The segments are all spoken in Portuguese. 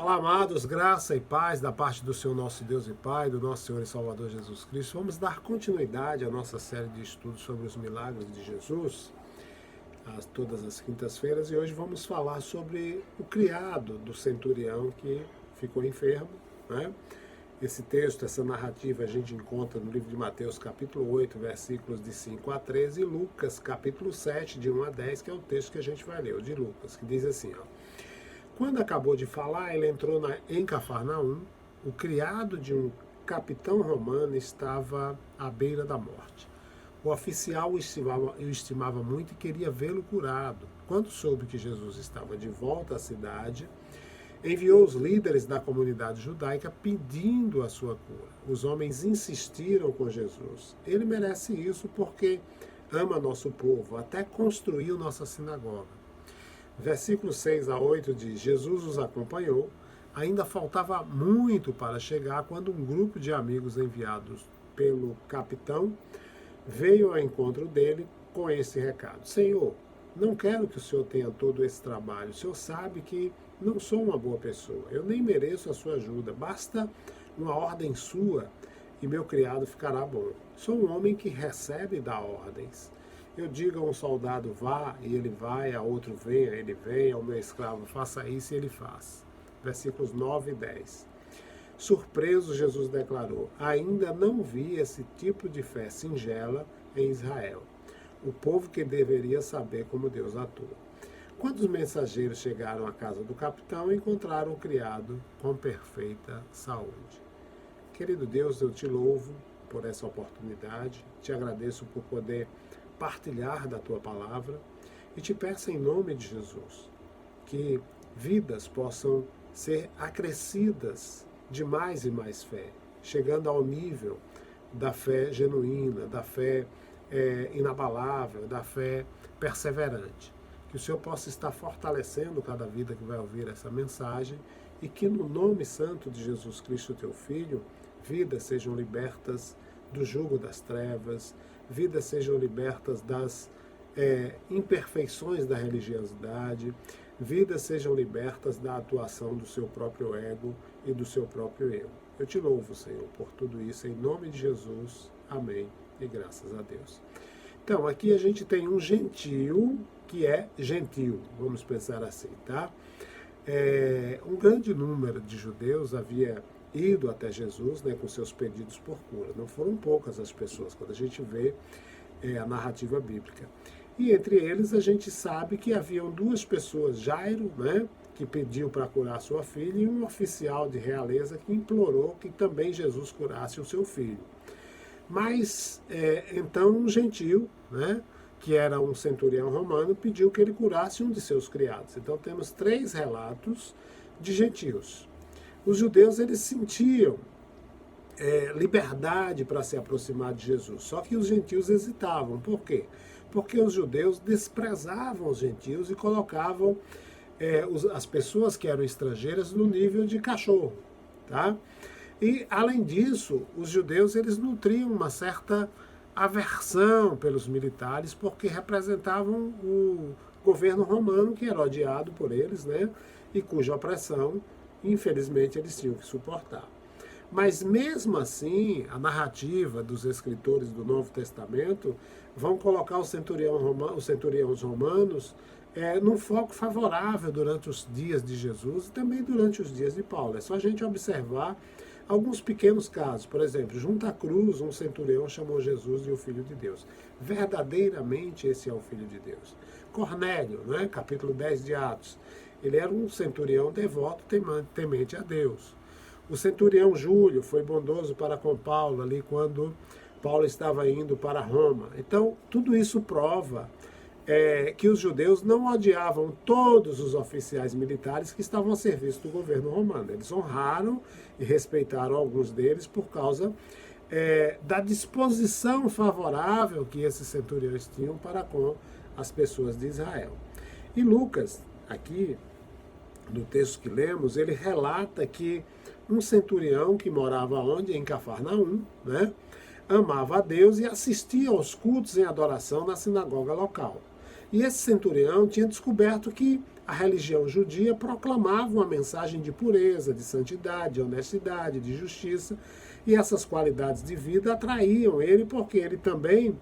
Olá, amados, graça e paz da parte do Senhor nosso Deus e Pai, do nosso Senhor e Salvador Jesus Cristo. Vamos dar continuidade à nossa série de estudos sobre os milagres de Jesus, todas as quintas-feiras, e hoje vamos falar sobre o criado do centurião que ficou enfermo, né? Esse texto, essa narrativa a gente encontra no livro de Mateus capítulo 8, versículos de 5 a 13, e Lucas capítulo 7, de 1 a 10, que é o texto que a gente vai ler, o de Lucas, que diz assim, ó. Quando acabou de falar, ele entrou em Cafarnaum. O criado de um capitão romano estava à beira da morte. O oficial o estimava muito e queria vê-lo curado. Quando soube que Jesus estava de volta à cidade, enviou os líderes da comunidade judaica pedindo a sua cura. Os homens insistiram com Jesus. Ele merece isso porque ama nosso povo, até construiu nossa sinagoga. Versículos 6 a 8 diz: Jesus os acompanhou. Ainda faltava muito para chegar quando um grupo de amigos enviados pelo capitão veio ao encontro dele com esse recado: Senhor, não quero que o Senhor tenha todo esse trabalho. O Senhor sabe que não sou uma boa pessoa. Eu nem mereço a sua ajuda. Basta uma ordem sua e meu criado ficará bom. Sou um homem que recebe e dá ordens. Eu digo a um soldado, vá, e ele vai, a outro, venha, ele vem, ao meu escravo, faça isso, e ele faz. Versículos 9 e 10. Surpreso, Jesus declarou: ainda não vi esse tipo de fé singela em Israel. O povo que deveria saber como Deus atua. Quando os mensageiros chegaram à casa do capitão, encontraram o criado com perfeita saúde. Querido Deus, eu te louvo por essa oportunidade, te agradeço por poder partilhar da tua palavra e te peço em nome de Jesus que vidas possam ser acrescidas de mais e mais fé, chegando ao nível da fé genuína, da fé inabalável, da fé perseverante. Que o Senhor possa estar fortalecendo cada vida que vai ouvir essa mensagem e que no nome santo de Jesus Cristo, teu Filho, vidas sejam libertas do jugo das trevas, vidas sejam libertas das imperfeições da religiosidade, vidas sejam libertas da atuação do seu próprio ego e do seu próprio eu. Eu te louvo, Senhor, por tudo isso, em nome de Jesus. Amém e graças a Deus. Então, aqui a gente tem um gentio que é gentil, vamos pensar assim, tá? Um grande número de judeus havia ido até Jesus, né, com seus pedidos por cura. Não foram poucas as pessoas, quando a gente vê a narrativa bíblica. E entre eles a gente sabe que haviam duas pessoas, Jairo, né, que pediu para curar sua filha, e um oficial de realeza que implorou que também Jesus curasse o seu filho. Mas, então, um gentio, né, que era um centurião romano, pediu que ele curasse um de seus criados. Então temos 3 relatos de gentios. Os judeus, eles sentiam liberdade para se aproximar de Jesus, só que os gentios hesitavam. Por quê? Porque os judeus desprezavam os gentios e colocavam as pessoas que eram estrangeiras no nível de cachorro, tá? E, além disso, os judeus, eles nutriam uma certa aversão pelos militares, porque representavam o governo romano, que era odiado por eles, né? E cuja opressão, infelizmente, eles tinham que suportar. Mas mesmo assim, a narrativa dos escritores do Novo Testamento vão colocar os centuriões romanos num foco favorável durante os dias de Jesus e também durante os dias de Paulo. É só a gente observar alguns pequenos casos. Por exemplo, junto à cruz, um centurião chamou Jesus de o Filho de Deus. Verdadeiramente esse é o Filho de Deus. Cornélio, né, capítulo 10 de Atos, ele era um centurião devoto, temente a Deus. O centurião Júlio foi bondoso para com Paulo ali quando Paulo estava indo para Roma. Então, tudo isso prova que os judeus não odiavam todos os oficiais militares que estavam a serviço do governo romano. Eles honraram e respeitaram alguns deles por causa da disposição favorável que esses centuriões tinham para com as pessoas de Israel. E Lucas, aqui, no texto que lemos, ele relata que um centurião que morava onde? Em Cafarnaum, né? Amava a Deus e assistia aos cultos em adoração na sinagoga local. E esse centurião tinha descoberto que a religião judia proclamava uma mensagem de pureza, de santidade, de honestidade, de justiça, e essas qualidades de vida atraíam ele porque ele também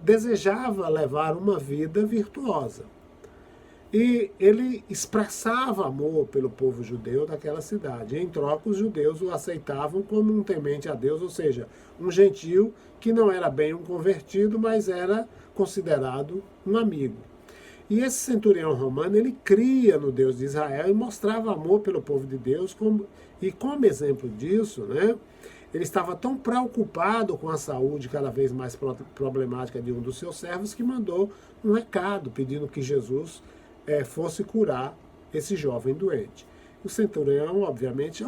desejava levar uma vida virtuosa. E ele expressava amor pelo povo judeu daquela cidade. Em troca, os judeus o aceitavam como um temente a Deus, ou seja, um gentio que não era bem um convertido, mas era considerado um amigo. E esse centurião romano, ele cria no Deus de Israel e mostrava amor pelo povo de Deus. E como exemplo disso, né, ele estava tão preocupado com a saúde cada vez mais problemática de um dos seus servos que mandou um recado pedindo que Jesus fosse curar esse jovem doente. O centurião, obviamente,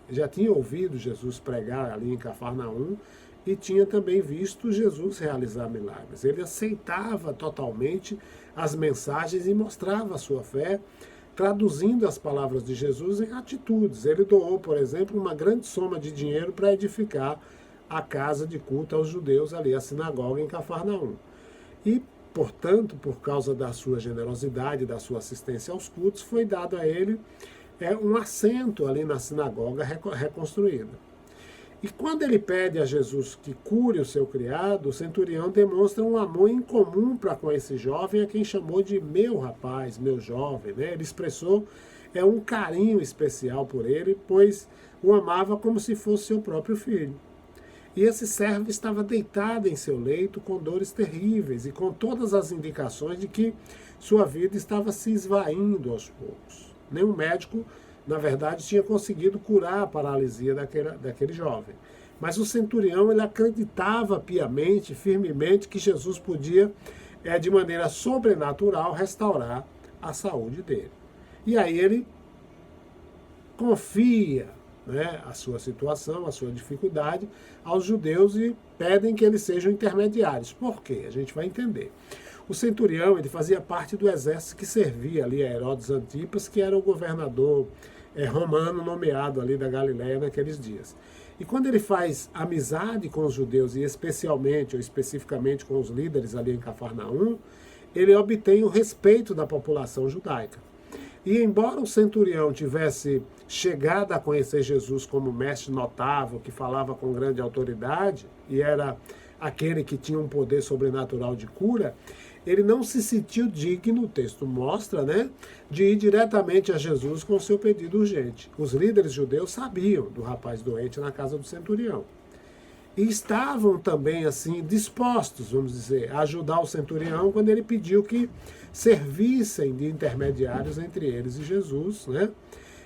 já tinha ouvido Jesus pregar ali em Cafarnaum e tinha também visto Jesus realizar milagres. Ele aceitava totalmente as mensagens e mostrava a sua fé, traduzindo as palavras de Jesus em atitudes. Ele doou, por exemplo, uma grande soma de dinheiro para edificar a casa de culto aos judeus ali, a sinagoga em Cafarnaum. E, portanto, por causa da sua generosidade, da sua assistência aos cultos, foi dado a ele um assento ali na sinagoga reconstruída. E quando ele pede a Jesus que cure o seu criado, o centurião demonstra um amor incomum para com esse jovem, a quem chamou de meu rapaz, meu jovem. Né? Ele expressou um carinho especial por ele, pois o amava como se fosse seu próprio filho. E esse servo estava deitado em seu leito com dores terríveis e com todas as indicações de que sua vida estava se esvaindo aos poucos. Nenhum médico, na verdade, tinha conseguido curar a paralisia daquele jovem. Mas o centurião, ele acreditava piamente, firmemente, que Jesus podia, de maneira sobrenatural, restaurar a saúde dele. E aí ele confia, né, a sua situação, a sua dificuldade aos judeus e pedem que eles sejam intermediários. Por quê? A gente vai entender. O centurião, ele fazia parte do exército que servia ali a Herodes Antipas, que era o governador romano nomeado ali da Galileia naqueles dias. E quando ele faz amizade com os judeus, e especialmente ou especificamente com os líderes ali em Cafarnaum, ele obtém o respeito da população judaica. E embora o centurião tivesse chegado a conhecer Jesus como mestre notável, que falava com grande autoridade, e era aquele que tinha um poder sobrenatural de cura, ele não se sentiu digno, o texto mostra, né, de ir diretamente a Jesus com o seu pedido urgente. Os líderes judeus sabiam do rapaz doente na casa do centurião. E estavam também, assim, dispostos, vamos dizer, a ajudar o centurião quando ele pediu que servissem de intermediários entre eles e Jesus, né?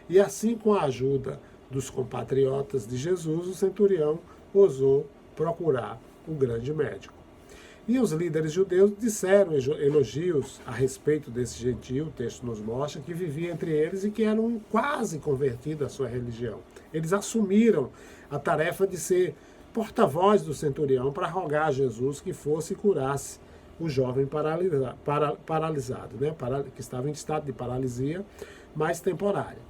E assim, com a ajuda dos compatriotas de Jesus, o centurião ousou procurar o grande médico. E os líderes judeus disseram elogios a respeito desse gentio, o texto nos mostra, que vivia entre eles e que eram quase convertidos à sua religião. Eles assumiram a tarefa de ser porta-voz do centurião para rogar a Jesus que fosse e curasse o jovem paralisado, né? Que estava em estado de paralisia mais temporária.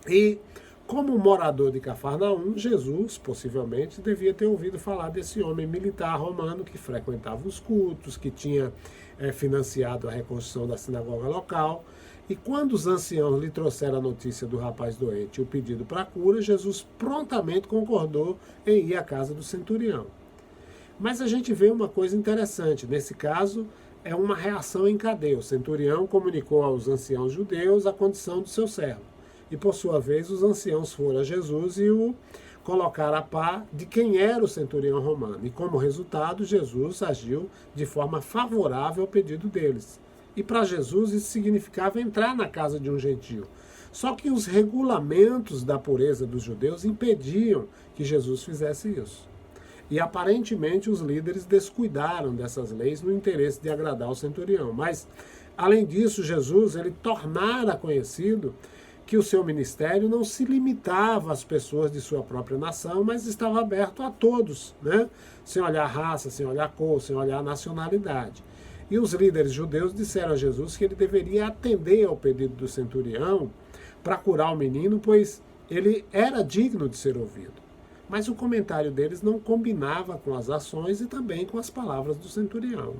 E, como morador de Cafarnaum, Jesus, possivelmente, devia ter ouvido falar desse homem militar romano que frequentava os cultos, que tinha financiado a reconstrução da sinagoga local. E quando os anciãos lhe trouxeram a notícia do rapaz doente e o pedido para a cura, Jesus prontamente concordou em ir à casa do centurião. Mas a gente vê uma coisa interessante. Nesse caso, é uma reação em cadeia. O centurião comunicou aos anciãos judeus a condição do seu servo. E, por sua vez, os anciãos foram a Jesus e o colocaram a par de quem era o centurião romano. E, como resultado, Jesus agiu de forma favorável ao pedido deles. E para Jesus isso significava entrar na casa de um gentio. Só que os regulamentos da pureza dos judeus impediam que Jesus fizesse isso. E aparentemente os líderes descuidaram dessas leis no interesse de agradar o centurião. Mas, além disso, Jesus ele tornara conhecido que o seu ministério não se limitava às pessoas de sua própria nação, mas estava aberto a todos, né? Sem olhar raça, sem olhar cor, sem olhar nacionalidade. E os líderes judeus disseram a Jesus que ele deveria atender ao pedido do centurião para curar o menino, pois ele era digno de ser ouvido. Mas o comentário deles não combinava com as ações e também com as palavras do centurião.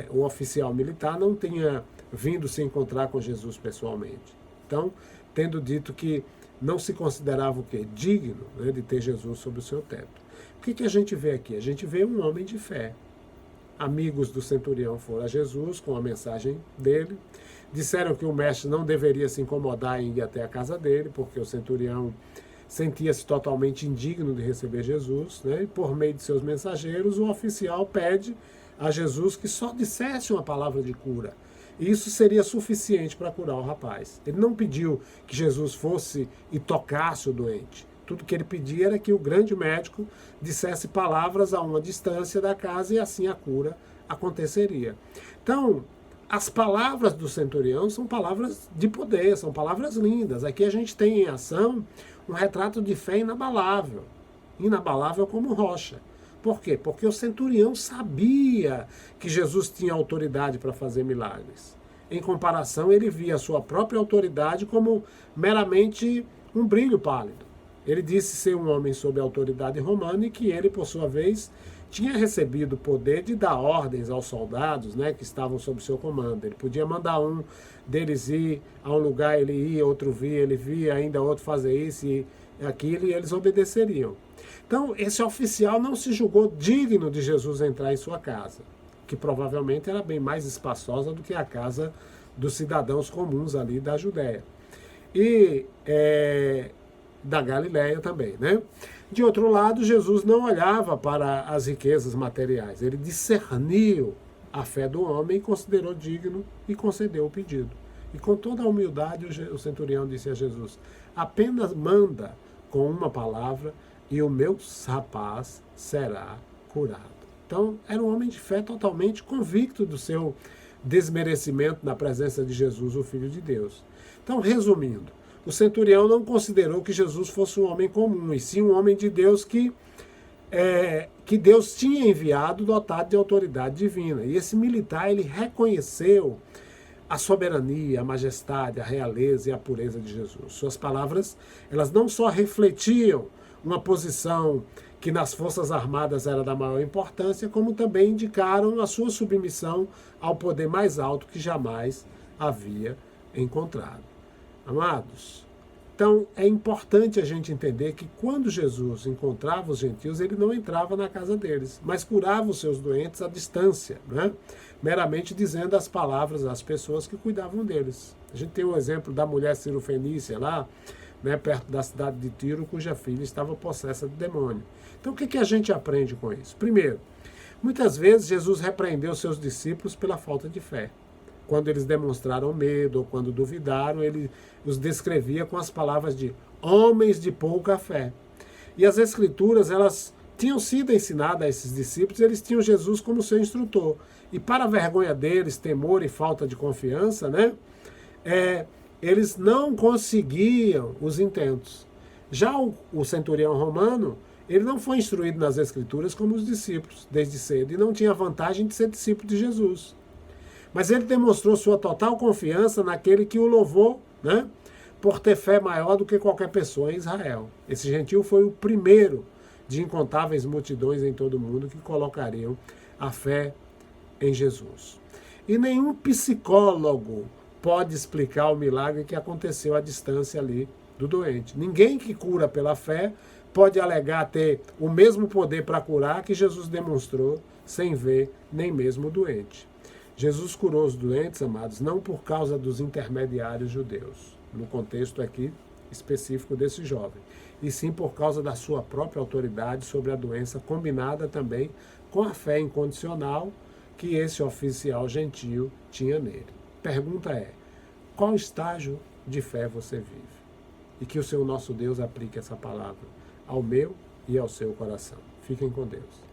O oficial militar não tinha vindo se encontrar com Jesus pessoalmente. Então, tendo dito que não se considerava o quê? Digno, né, de ter Jesus sob o seu teto. O que a gente vê aqui? A gente vê um homem de fé. Amigos do centurião foram a Jesus com a mensagem dele, disseram que o mestre não deveria se incomodar em ir até a casa dele, porque o centurião sentia-se totalmente indigno de receber Jesus, né? E por meio de seus mensageiros, o oficial pede a Jesus que só dissesse uma palavra de cura. E isso seria suficiente para curar o rapaz. Ele não pediu que Jesus fosse e tocasse o doente. Tudo que ele pedia era que o grande médico dissesse palavras a uma distância da casa e assim a cura aconteceria. Então, as palavras do centurião são palavras de poder, são palavras lindas. Aqui a gente tem em ação um retrato de fé inabalável, inabalável como rocha. Por quê? Porque o centurião sabia que Jesus tinha autoridade para fazer milagres. Em comparação, ele via a sua própria autoridade como meramente um brilho pálido. Ele disse ser um homem sob a autoridade romana e que ele, por sua vez, tinha recebido o poder de dar ordens aos soldados, né, que estavam sob seu comando. Ele podia mandar um deles ir a um lugar, ele ia, outro via, ele via, ainda outro fazer isso e aquilo, e eles obedeceriam. Então, esse oficial não se julgou digno de Jesus entrar em sua casa, que provavelmente era bem mais espaçosa do que a casa dos cidadãos comuns ali da Judéia. E da Galiléia também, né? De outro lado, Jesus não olhava para as riquezas materiais. Ele discerniu a fé do homem e considerou digno e concedeu o pedido. E com toda a humildade, o centurião disse a Jesus: apenas manda com uma palavra e o meu rapaz será curado. Então, era um homem de fé totalmente convicto do seu desmerecimento na presença de Jesus, o Filho de Deus. Então, resumindo, o centurião não considerou que Jesus fosse um homem comum, e sim um homem de Deus que Deus tinha enviado dotado de autoridade divina. E esse militar, ele reconheceu a soberania, a majestade, a realeza e a pureza de Jesus. Suas palavras, elas não só refletiam uma posição que nas Forças Armadas era da maior importância, como também indicaram a sua submissão ao poder mais alto que jamais havia encontrado. Amados, então é importante a gente entender que quando Jesus encontrava os gentios, ele não entrava na casa deles, mas curava os seus doentes à distância, né? Meramente dizendo as palavras às pessoas que cuidavam deles. A gente tem o exemplo da mulher cirofenícia lá, né, perto da cidade de Tiro, cuja filha estava possessa de demônio. Então o que a gente aprende com isso? Primeiro, muitas vezes Jesus repreendeu seus discípulos pela falta de fé. Quando eles demonstraram medo ou quando duvidaram, ele os descrevia com as palavras de homens de pouca fé. E as Escrituras, elas tinham sido ensinadas a esses discípulos, eles tinham Jesus como seu instrutor. E para a vergonha deles, temor e falta de confiança, né, eles não conseguiam os intentos. Já o centurião romano, ele não foi instruído nas Escrituras como os discípulos, desde cedo, e não tinha vantagem de ser discípulo de Jesus. Mas ele demonstrou sua total confiança naquele que o louvou, né, por ter fé maior do que qualquer pessoa em Israel. Esse gentil foi o primeiro de incontáveis multidões em todo o mundo que colocariam a fé em Jesus. E nenhum psicólogo pode explicar o milagre que aconteceu à distância ali do doente. Ninguém que cura pela fé pode alegar ter o mesmo poder para curar que Jesus demonstrou sem ver nem mesmo o doente. Jesus curou os doentes, amados, não por causa dos intermediários judeus, no contexto aqui específico desse jovem, e sim por causa da sua própria autoridade sobre a doença, combinada também com a fé incondicional que esse oficial gentio tinha nele. Pergunta é: qual estágio de fé você vive? E que o seu nosso Deus aplique essa palavra ao meu e ao seu coração. Fiquem com Deus.